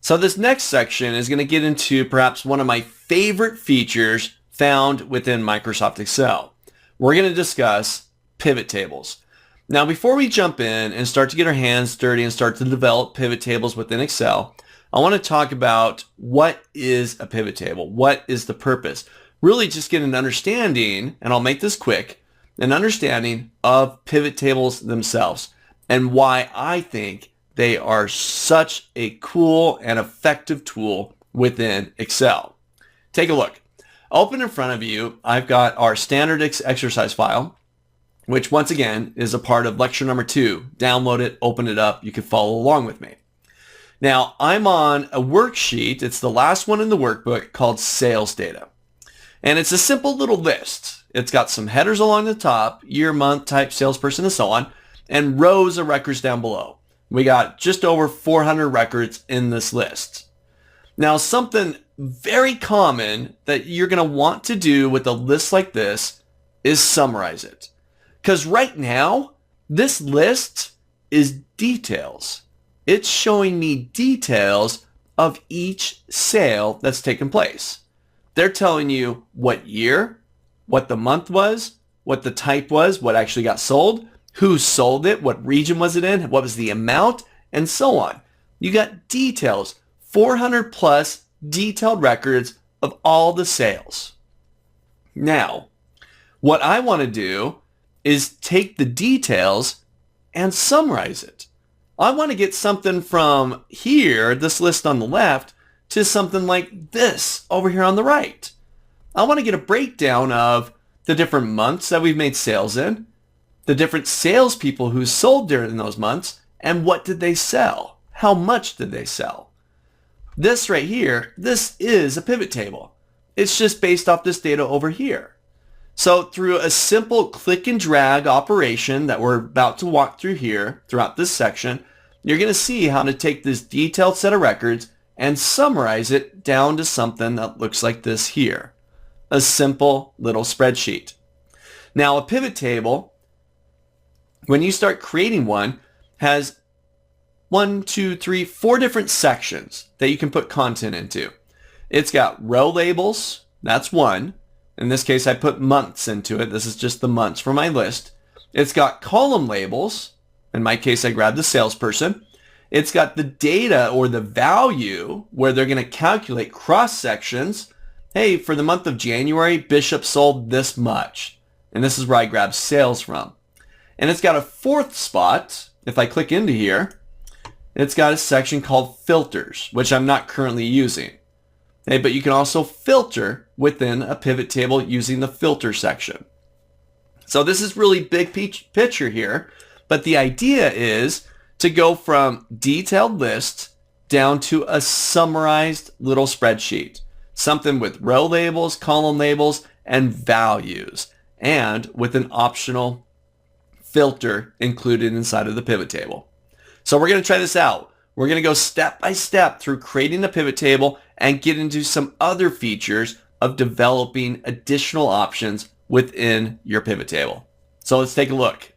So this next section is going to get into perhaps one of my favorite features found within Microsoft Excel. We're going to discuss pivot tables. Now, before we jump in and start to get our hands dirty and start to develop pivot tables within Excel, I want to talk about what is a pivot table. What is the purpose? Really just get an understanding, and I'll make this quick, an understanding of pivot tables themselves and why I think they are such a cool and effective tool within Excel. Take a look. Open in front of you, I've got our standard exercise file, which once again is a part of lecture number 2. Download it, open it up, you can follow along with me. Now, I'm on a worksheet, it's the last one in the workbook, called sales data. And it's a simple little list. It's got some headers along the top, year, month, type, salesperson, and so on, and rows of records down below. We got just over 400 records in this list. Now, something very common that you're going to want to do with a list like this is summarize it. Because right now, this list is details. It's showing me details of each sale that's taken place. They're telling you what year, what the month was, what the type was, what actually got sold, who sold it, what region was it in, what was the amount, and so on. You got details, 400 plus detailed records of all the sales. Now, what I want to do is take the details and summarize it. I want to get something from here, this list on the left, to something like this over here on the right. I want to get a breakdown of the different months that we've made sales in, the different salespeople who sold during those months, and what did they sell? How much did they sell? This right here, this is a pivot table. It's just based off this data over here. So through a simple click and drag operation that we're about to walk through here throughout this section, you're going to see how to take this detailed set of records and summarize it down to something that looks like this here. A simple little spreadsheet. Now, a pivot table, when you start creating one, has 4 different sections that you can put content into. It's got row labels, that's one. In this case, I put months into it. This is just the months for my list. It's got column labels. In my case, I grabbed the salesperson. It's got the data or the value where they're going to calculate cross sections. Hey, for the month of January, Bishop sold this much. And this is where I grab sales from. And it's got a fourth spot. If I click into here, it's got a section called filters, which I'm not currently using. Okay, but you can also filter within a pivot table using the filter section. So this is really big picture here, but the idea is to go from detailed lists down to a summarized little spreadsheet. Something with row labels, column labels, and values, and with an optional filter included inside of the pivot table. So we're going to try this out. We're going to go step by step through creating the pivot table and get into some other features of developing additional options within your pivot table. So let's take a look.